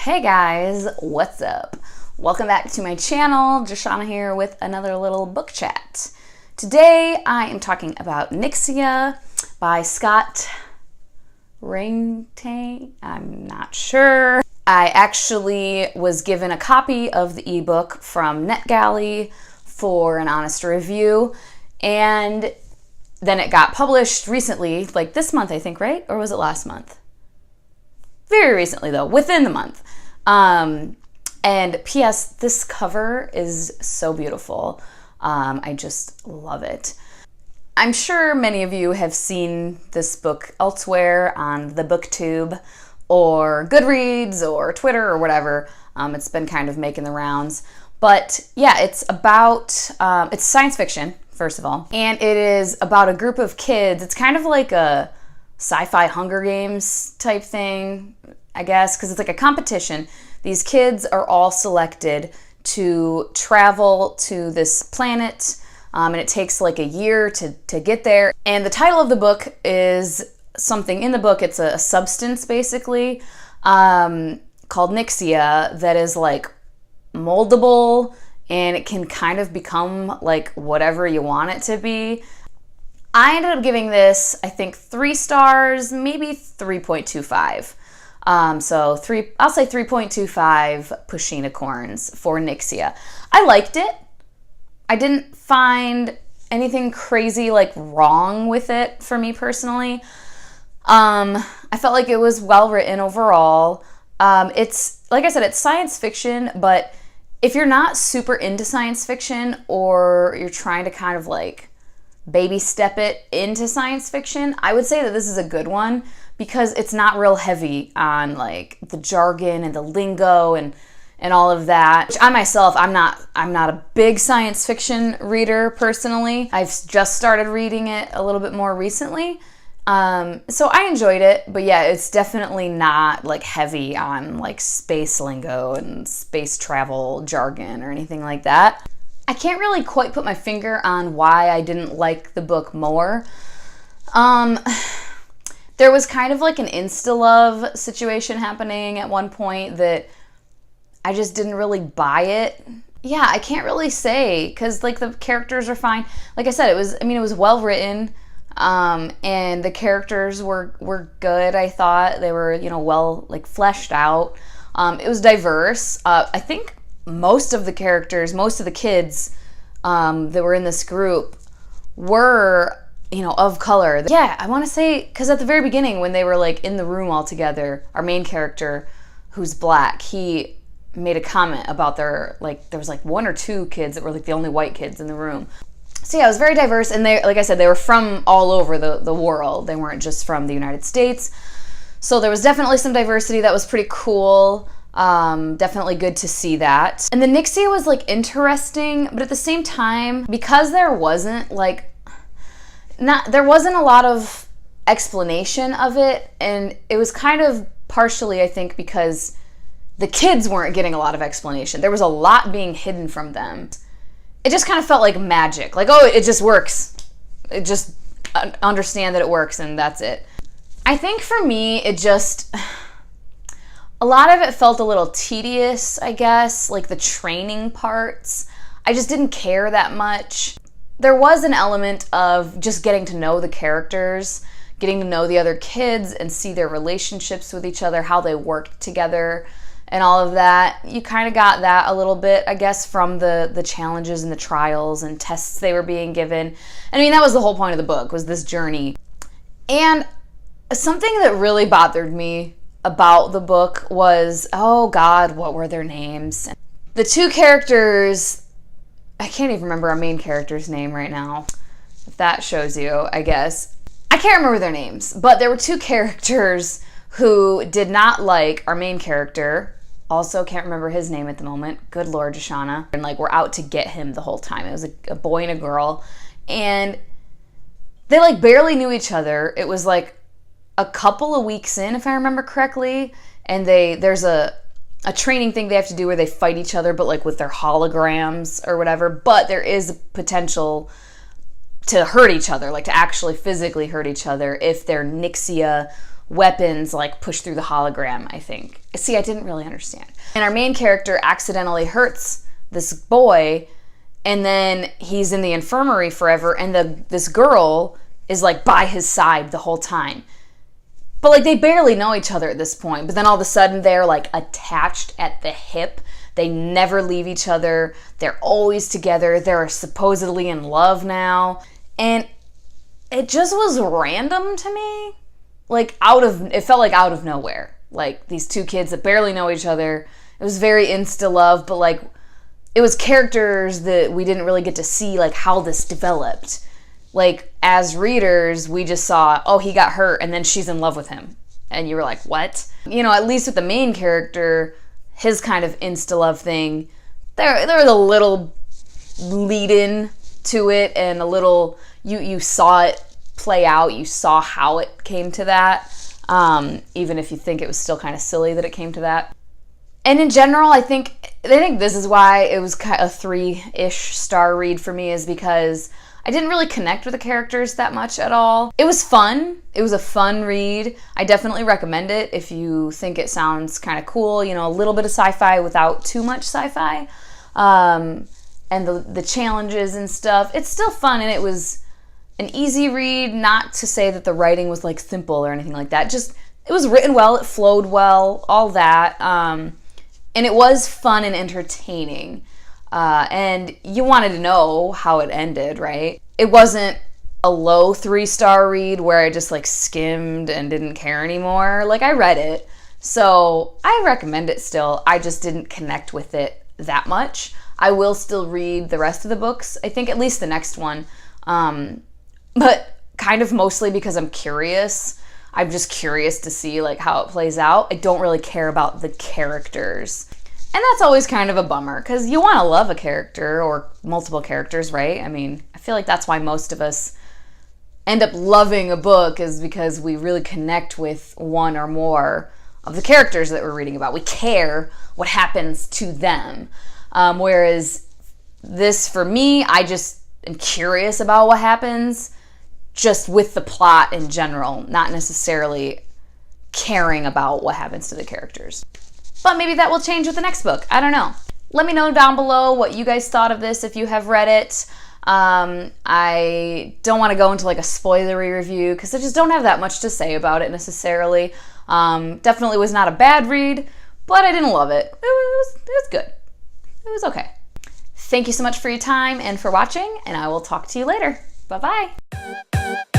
Hey guys, what's up? Welcome back to my channel. Jashana here with another little book chat. Today I am talking about Nyxia by Scott Ringtang. I'm not sure. I actually was given a copy of the ebook from NetGalley for an honest review, and then it got published recently, like this month I think, right? Or was it last month? Very recently though, within the month. And P.S. this cover is so beautiful. I just love it. I'm sure many of you have seen this book elsewhere on the BookTube or Goodreads or Twitter or whatever. It's been kind of making the rounds. But yeah, it's about, it's science fiction, first of all. And it is about a group of kids. It's kind of like a sci-fi Hunger Games type thing, I guess, because it's like a competition. These kids are all selected to travel to this planet, and it takes like a year to get there. And the title of the book is something in the book, it's a substance basically, called Nyxia, that is like moldable, and it can kind of become like whatever you want it to be. I ended up giving this, I think, 3 stars, maybe 3.25. I'll say 3.25 Pushina corns for Nyxia. I liked it. I didn't find anything crazy like wrong with it for me personally. I felt like it was well written overall. It's, like I said, it's science fiction, but if you're not super into science fiction or you're trying to kind of like baby step it into science fiction, I would say that this is a good one because it's not real heavy on like the jargon and the lingo and all of that. Which I myself, I'm not a big science fiction reader personally. I've just started reading it a little bit more recently. So I enjoyed it, but yeah, it's definitely not like heavy on like space lingo and space travel jargon or anything like that. I can't really quite put my finger on why I didn't like the book more. There was kind of like an insta-love situation happening at one point that I just didn't really buy it. Yeah, I can't really say because like the characters are fine. Like I said, it was well written, and the characters were good. I thought they were, well like fleshed out. It was diverse. I think most of the characters, most of the kids that were in this group were, of color. Yeah, I want to say, because at the very beginning when they were like in the room all together, our main character, who's black, he made a comment about there was like 1 or 2 kids that were like the only white kids in the room. So yeah, it was very diverse, and they, like I said, they were from all over the world. They weren't just from the United States. So there was definitely some diversity that was pretty cool. Definitely good to see that. And the Nyxia was like interesting, but at the same time, because there wasn't a lot of explanation of it, and it was kind of partially, I think, because the kids weren't getting a lot of explanation. There was a lot being hidden from them. It just kind of felt like magic. Like, oh, it just works. It just understand that it works and that's it. I think for me, a lot of it felt a little tedious, I guess, like the training parts. I just didn't care that much. There was an element of just getting to know the characters, getting to know the other kids and see their relationships with each other, how they worked together and all of that. You kind of got that a little bit, I guess, from the challenges and the trials and tests they were being given. I mean, that was the whole point of the book, was this journey. And something that really bothered me about the book was, oh God, what were their names? The 2 characters, I can't even remember our main character's name right now. If that shows you, I guess. I can't remember their names, but there were 2 characters who did not like our main character. Also can't remember his name at the moment. Good Lord, Jashana. And like, we're out to get him the whole time. It was a boy and a girl. And they like barely knew each other. It was like a couple of weeks in, if I remember correctly, and there's a training thing they have to do where they fight each other, but like with their holograms or whatever. But there is potential to hurt each other, like to actually physically hurt each other if their Nyxia weapons like push through the hologram, I think. See, I didn't really understand. And our main character accidentally hurts this boy, and then he's in the infirmary forever, and this girl is like by his side the whole time. But like they barely know each other at this point, but then all of a sudden they're like attached at the hip. They never leave each other. They're always together. They're supposedly in love now. And it just was random to me. Like it felt like out of nowhere. Like these two kids that barely know each other. It was very insta love, but like it was characters that we didn't really get to see like how this developed. Like as readers, we just saw, oh, he got hurt and then she's in love with him. And you were like, what? You know, at least with the main character, his kind of insta love thing, there was a little lead in to it, and a little, you saw it play out, you saw how it came to that, even if you think it was still kind of silly that it came to that. And in general, I think this is why it was kind of a 3-ish star read for me, is because I didn't really connect with the characters that much at all. It was fun. It was a fun read. I definitely recommend it if you think it sounds kind of cool, you know, a little bit of sci-fi without too much sci-fi. And the challenges and stuff. It's still fun, and it was an easy read, not to say that the writing was like simple or anything like that. Just, it was written well, it flowed well, all that. And it was fun and entertaining. And you wanted to know how it ended, right? It wasn't a low 3-star read where I just like skimmed and didn't care anymore. Like I read it, so I recommend it still. I just didn't connect with it that much. I will still read the rest of the books, I think at least the next one. But kind of mostly because I'm curious. I'm just curious to see like how it plays out. I don't really care about the characters. And that's always kind of a bummer, because you want to love a character or multiple characters, right? I mean, I feel like that's why most of us end up loving a book, is because we really connect with one or more of the characters that we're reading about. We care what happens to them. Whereas this, for me, I just am curious about what happens just with the plot in general, not necessarily caring about what happens to the characters. But maybe that will change with the next book. I don't know. Let me know down below what you guys thought of this if you have read it. I don't want to go into like a spoilery review because I just don't have that much to say about it necessarily. Definitely was not a bad read, but I didn't love it. It was good. It was okay. Thank you so much for your time and for watching, and I will talk to you later. Bye-bye.